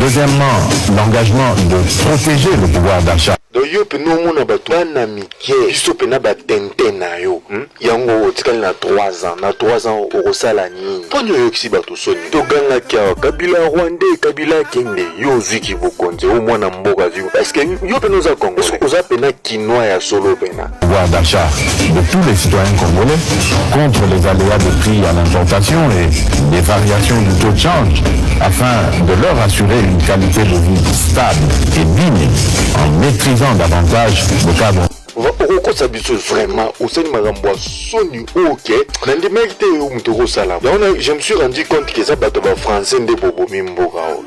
Deuxièmement, l'engagement de protéger le pouvoir d'achat. Donc yo pe no mona bato na mike biso pe na batente na yo yango otikali na 3 ans na 3 ans okosala nini ponyo yo kisi bato soni toganga kya Kabila Rwandais Kabila kende yo ziki bokonze o mwana mboka viu parce que yo pe noza Congo oza pe na kinois ya solo pe na Pouvoir d'achat de tous les citoyens congolais contre les aléas de prix à l'importation et les variations du taux de change afin de leur assurer une qualité de vie stable et digne en maîtrisant davantage le cadre. okokosa biso vraiment osani makambo ya soni oke na ndimaki te yo moto okosala yango je me suis rendu compte que eza bato bafrançais nde bobomi mboka o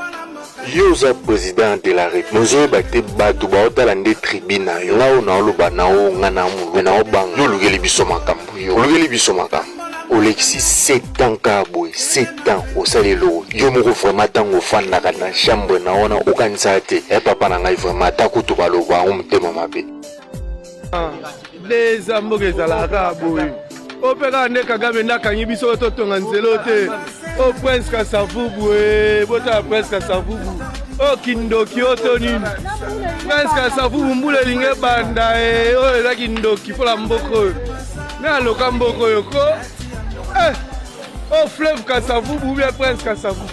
yo oza président de la république nozoyeba te bato baotala nde tribi na yo nga o naoloba na o nga na mulu naobanga yo olukeli biso makambo yo olukeli biso makambo olekisi 7 ans ka boye 7 ans osalelo yo moko vraiment ntango ofandaka na chambre na wana okanisa te papa na ngai vraiment ata kutu baloba yango motema mabe leza mboka ezalaka boye opeka nde Kagame nakangi biso totonga nzelo te o Prince Kasavubu botala Prince Kasavubu o kindoki oto nini Prince Kasavubu mbula elingi banda oyo eza kindoki mpola mboka oyo na aloka mboka oyo ko o Fleuve Kasavubu ou bien Prince Kasavubu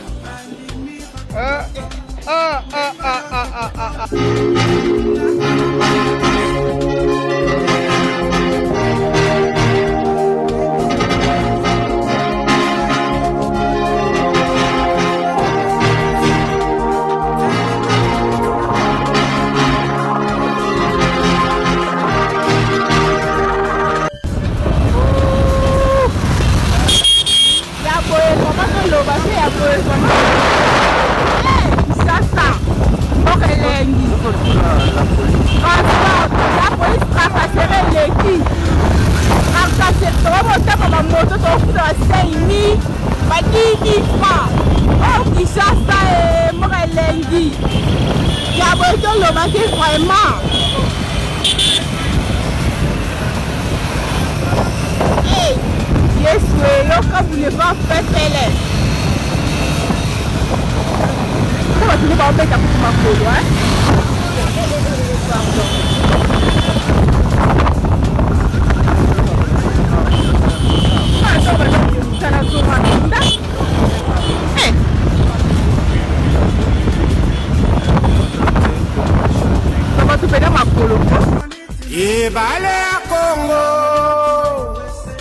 Ebale ya Congo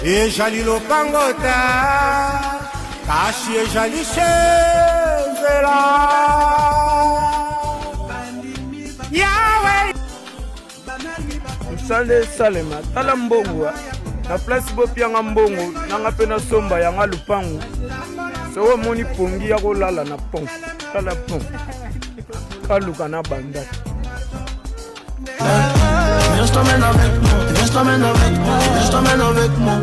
ejali lopangota kashi ejali shenzela yawe msale salema tala mbongo na place bopianga mbongo nanga pe na somba yanga lupango so moni pongi ya kolala na pont tala pont kaluka na banda. Viens, je t'emmène avec moi, viens, je t'emmène avec moi, viens, je t'emmène avec moi.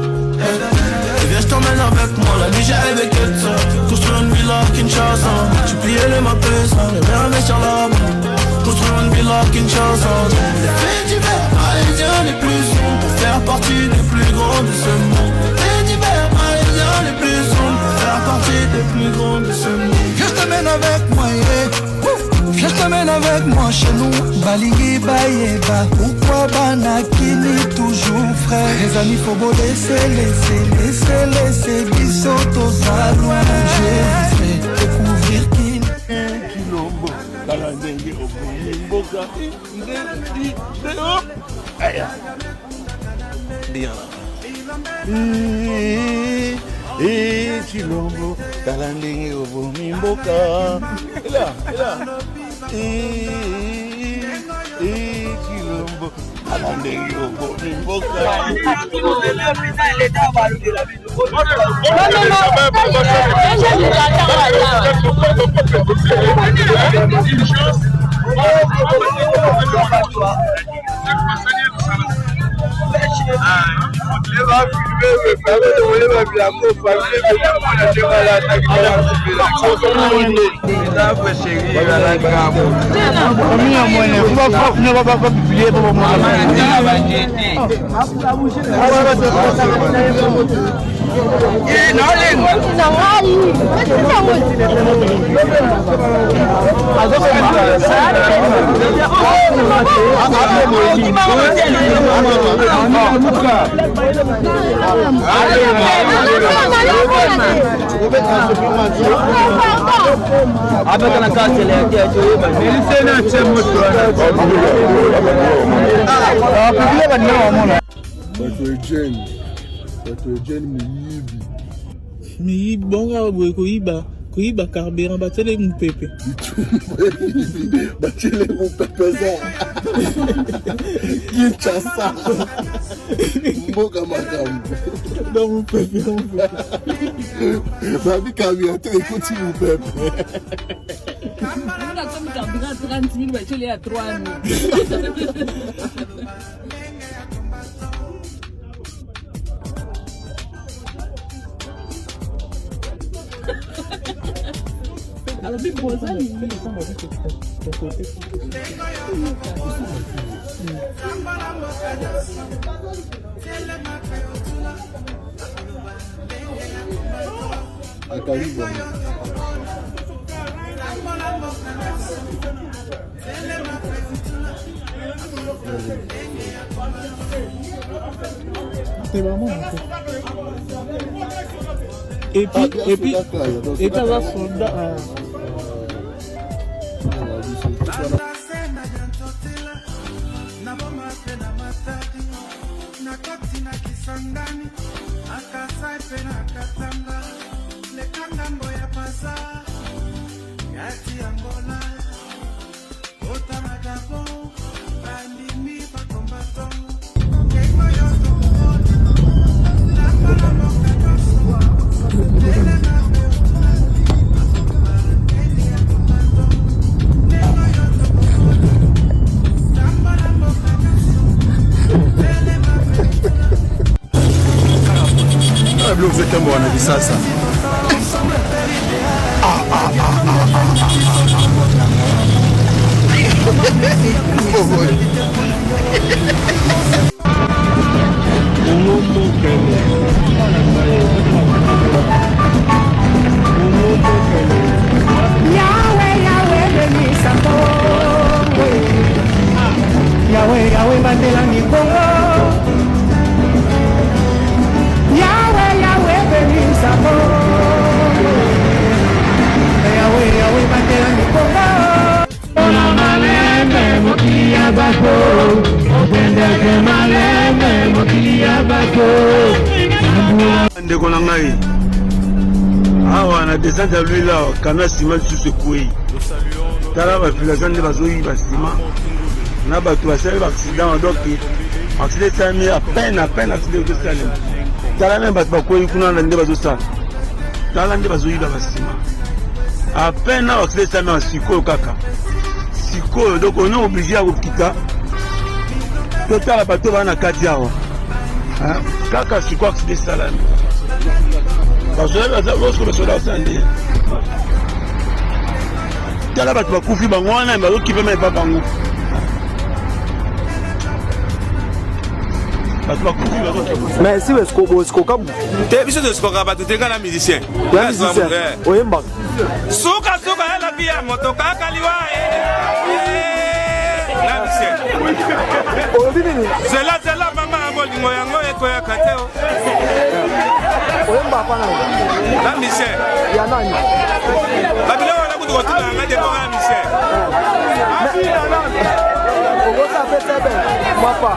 Viens, je t'emmène avec moi, la nuit j'ai avec elle ça. Construire une villa à Kinshasa, j'ai plié les mapesa, les verres investir là-bas. Construire une villa à Kinshasa. Les faits divers parisiens les plus sombres, pour faire partie des plus grands de ce monde. Les faits divers parisiens les plus sombres, pour faire partie des plus grands de ce monde. Viens, je t'emmène avec moi, viens, je t'emmène avec moi chez nous. Balingi Bayeba, pourquoi Banakini toujours frère. Les amis faut beau laisser Bisoto Salon. Je vais découvrir qui Kilombo, Kalandengue, Mboka, bien là. Kilombo, Kalandengue, Mboka. Là. Kilombo, Kalandengue, Mboka. Azo Miyibi bonga boye koyiba carburant batele mupepe batele mupepe za Kinshasa mboka makambo dans mupepe babi camion écoute mupepe on a comme carburant 30 000 batele à 3 000. Alors, c'est pour ça, c'est vraiment et puis là soldat sasa Yahweh bandela ni Kongo. Yahweh benisa Kongo. Yahweh bandela ni Kongo. Ona malembe mokia bako. Obendeke malembe mokia bako. Ndeko na ngai awa na descente ya lui là kana sima sous kwei tala ba filasan de bazoyi ba sima na bato basali ba accident donc accident tami à peine accident de salim tala même bato bakwei kuna na nde bazosala tala nde bazoyi ba sima à peine accident tami en sikoyo kaka sikoyo donc on est obligé à kokita totala bato bana kati awa kaka sikoyo accident salami lorsque le soldat s'en tala bato bakufi bango wana bazokipe me epa bango bato bakufi bazokipe mais si esikoka te biso tosikoka bato te nga na musicien oyembaka suka yalabi ya moto kaka liwa na musicien zela mama ya bolingo yango ekoyaka te oyemba pana na musicien ya nani babilo wana kutu kotuna nga dekoka na musicien okosa petebe mapa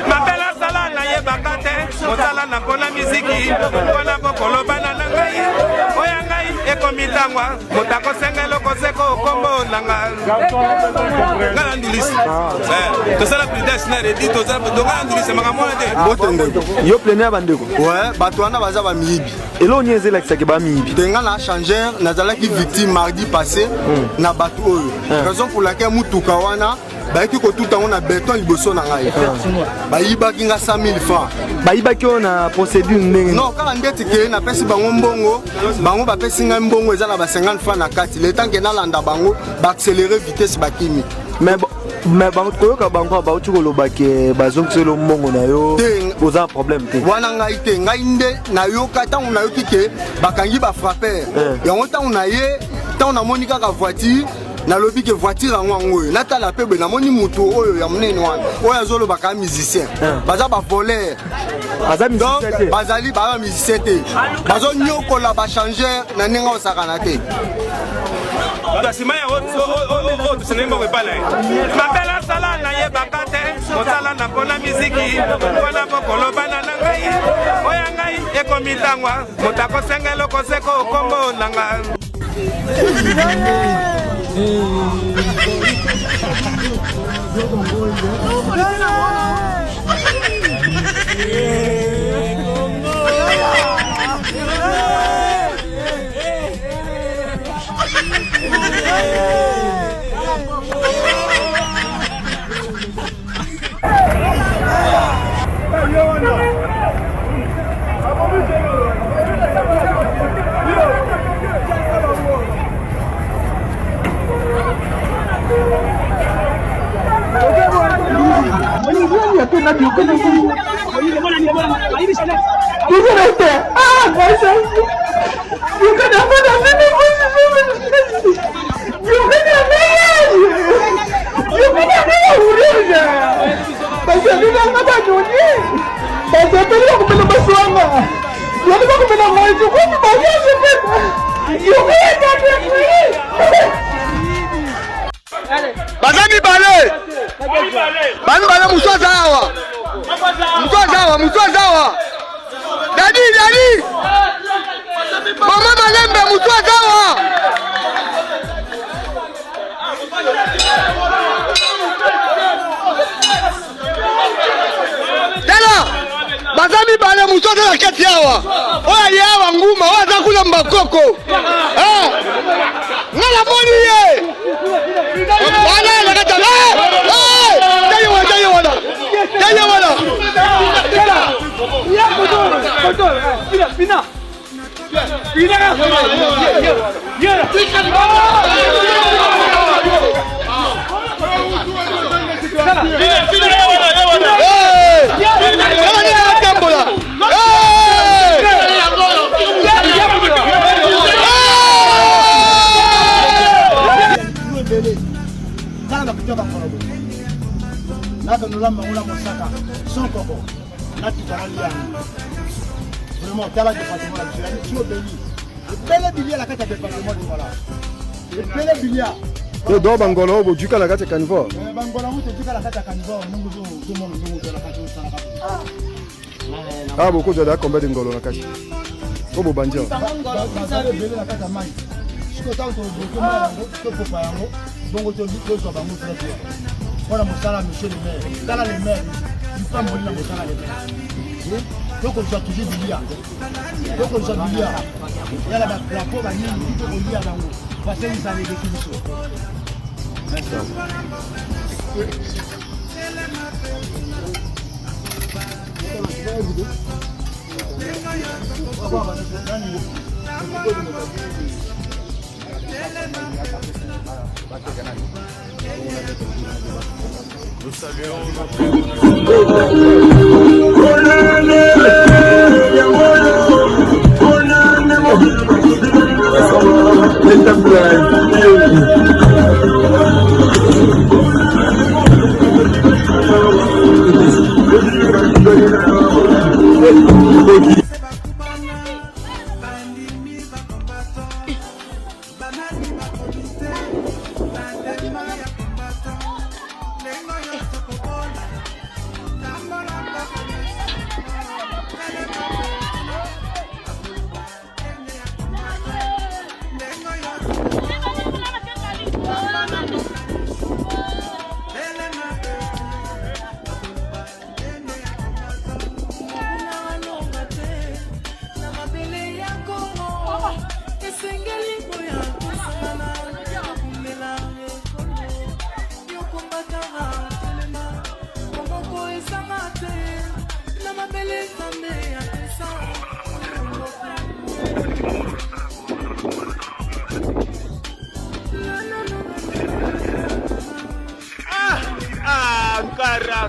mapela sala nayebaka te mosala na mpona miziki mpona kokolobana na ngai oya ngai ekomitangwa moto akosengela okoseko okombo nanga nga na ndilisi tosala pridesner edi donga na ndilisi makambo wana te yo plene ya bandeko bato wana baza bamiyibi eloni ezelakisaki bamiyibi te nga na changer nazalaki victime mardi passé na bato oyo raison pour laquelle mutuka wana bayaki kotuta ngo na beton liboso na ngai bayibaki nga 100 000 francs bayibaki oyo na procédure ndenge non kaka ndeti ke napesi bango mbongo bango bapesi ngai mbongo eza na ba 50 francs na kati le temps ke nalanda bango baaccéléré vitesse bakimi mais koyoka bango bauti kolobaki bazongiselo mbongo na yo oza problème te wana ngai te ngai nde nayoka ntango nayoki ke bakangi bafrappeur yango ntango na ye ntango namoni kaka voiture nalobi ke voiture yango oyo natala pe be namoni moto oyo ya monene wana oyo azolobaka musicien baza ba voler donc bazali ba musicien te bazonyokola ba changer na ndenge osakana te basima ya oyo tosenemi okepala ye mapela sala nayebaka te mosala na mpona miziki mpona bokolobana na ngai oyo ngai ekomi ntangwa moto akosengela okoseko okombo na nga Bazami bale Musozawa Dadi Mama Malembe Musozawa Tala Bazami bale Musozawa kati yawa oya yawa nguma waza kula mbakoko Ngala moni ye Wala la kata Vraiment, t'as la département là, tu es béni. Le bel billet à la carte département, voilà. Le bel billet. Le dos Bangolo, vous dites à la carte Canivore. Bangolo, vous dites à la carte Canivore, nous tout le monde nous la carte. Ah, beaucoup de combien de Ngolo la carte. Comment vous bandez? Vous avez belé la carte à main. Ce que tu as dit, donc on te dit que ça va nous faire. Voilà mon salaire, monsieur le maire. Dans les maires, il faut mourir mon salaire. Donc on doit toujours du lien. Donc on doit du lien. Il y a la drapeau, la ligne, tout le lien là haut. Parce que vous allez définir ça. Merci. Nous saluons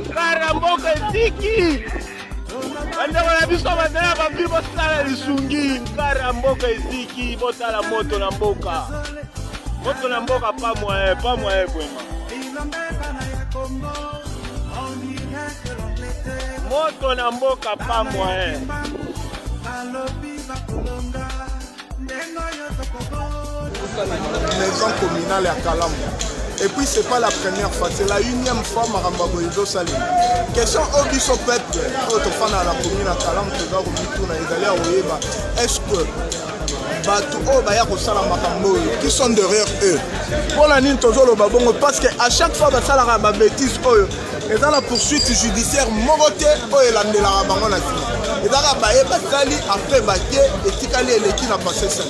Nkara mboka eziki bandeko na biso bandela babi bosala lisungi nkara mboka eziki bosala moto na mboka Moto na mboka pas moyen vraiment. Moto na mboka pas moyen. Maison communale à Kalam. Et puis c'est pas la première fois, c'est la 1e fois Maramba Boizo Salim. Question au biso peuple, autofana à la commune à Kalam, est-ce que qui sont derrière eux pour la ligne toujours le parce que à chaque fois ça la bêtise et dans la poursuite judiciaire moroté et la bango na et dans la baie basali après baké et tikali eleki na passé ça.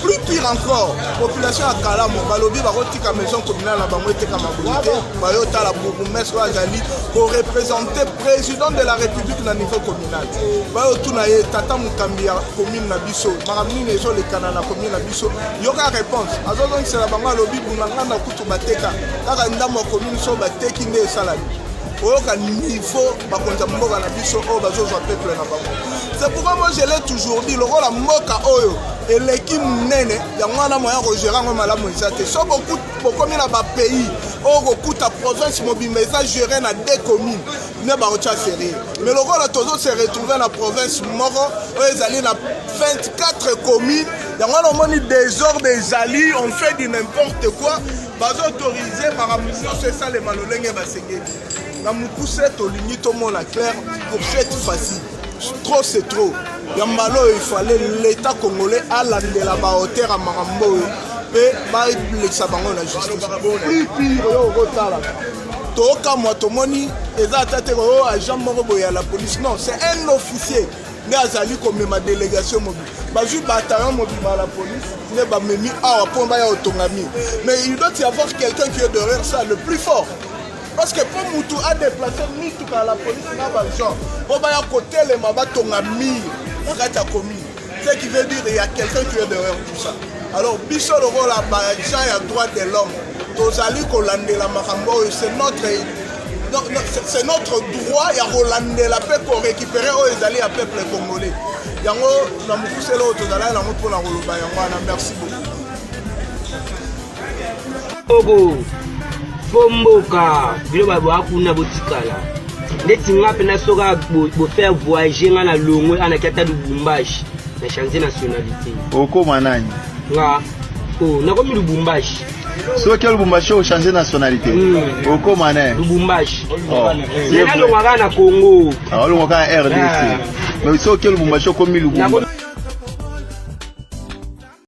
Plus pire encore, population à Kalam, balobi barotika maison communale à bango te kama bonité, bayota la bourgmestre azali pour représenter président de la République na niveau communal. Bayotu na ye tata mukambi ya commune na biso, maramini nezo le kanana commune na biso, yoka réponse. Azozon c'est la bango lobi bunanga na kutu bateka, kaka ndamo commune so bateki nde salami. Oyoka niveau bakonza mboka na biso o bazozwa peuple na bango. C'est pourquoi moi je l'ai toujours dit, le rôle à Moka Oyo et l'équipe Nene, il y a un moyen de gérer un malade. So beaucoup de pays, beaucoup de provinces mobiles, mais ça gérer dans 2 communes. Mais le rôle de Tozo s'est retrouvé dans la province Moro, où ils allaient dans 24 communes. Il y a un désordre des alliés, on fait du n'importe quoi. Ils autorisé par la mission, c'est ça les malolènes et basengés. La moukoussette au ligny, tout le monde a clair pour cette facile. Trop c'est trop. Yambalo il fallait l'État congolais à la hauteur à Marambo et les sabango la justice. Plus pire au retard. Toka Motomoni et Zatate agent Moroboy à la police. Non, c'est un officier. Mais Azali comme ma délégation mobile. Bazu bataillon mobile à la police. Ne ba memi à Pomba ya Otongami. Mais il doit y avoir quelqu'un qui est derrière ça le plus fort. Parce que pour Moutou a déplacé Moutou à la police, il y a gens. On va à côté les Mabaton à Mille, ce qui veut dire qu'il y a quelqu'un qui est derrière tout ça. Alors, Bissot le rôle à Baïdjan et à droit de l'homme. Tozali Kolande la Marambo, c'est notre droit. Il y a Rolande la paix pour récupérer aux alliés à peuple congolais. Il y a un poussé l'autre, pour la Roloba. Merci beaucoup. Bomboka bilo babo akuna botikala ndeti ngape na soka bo faire voyager na longwe ana kata Lubumbashi na changer nationalité oko manani nga na komi Lubumbashi so que Lubumbashi o changer nationalité oko manani Lubumbashi na longwa na Congo longwa ka RDC mais so que Lubumbashi komi Lubumbashi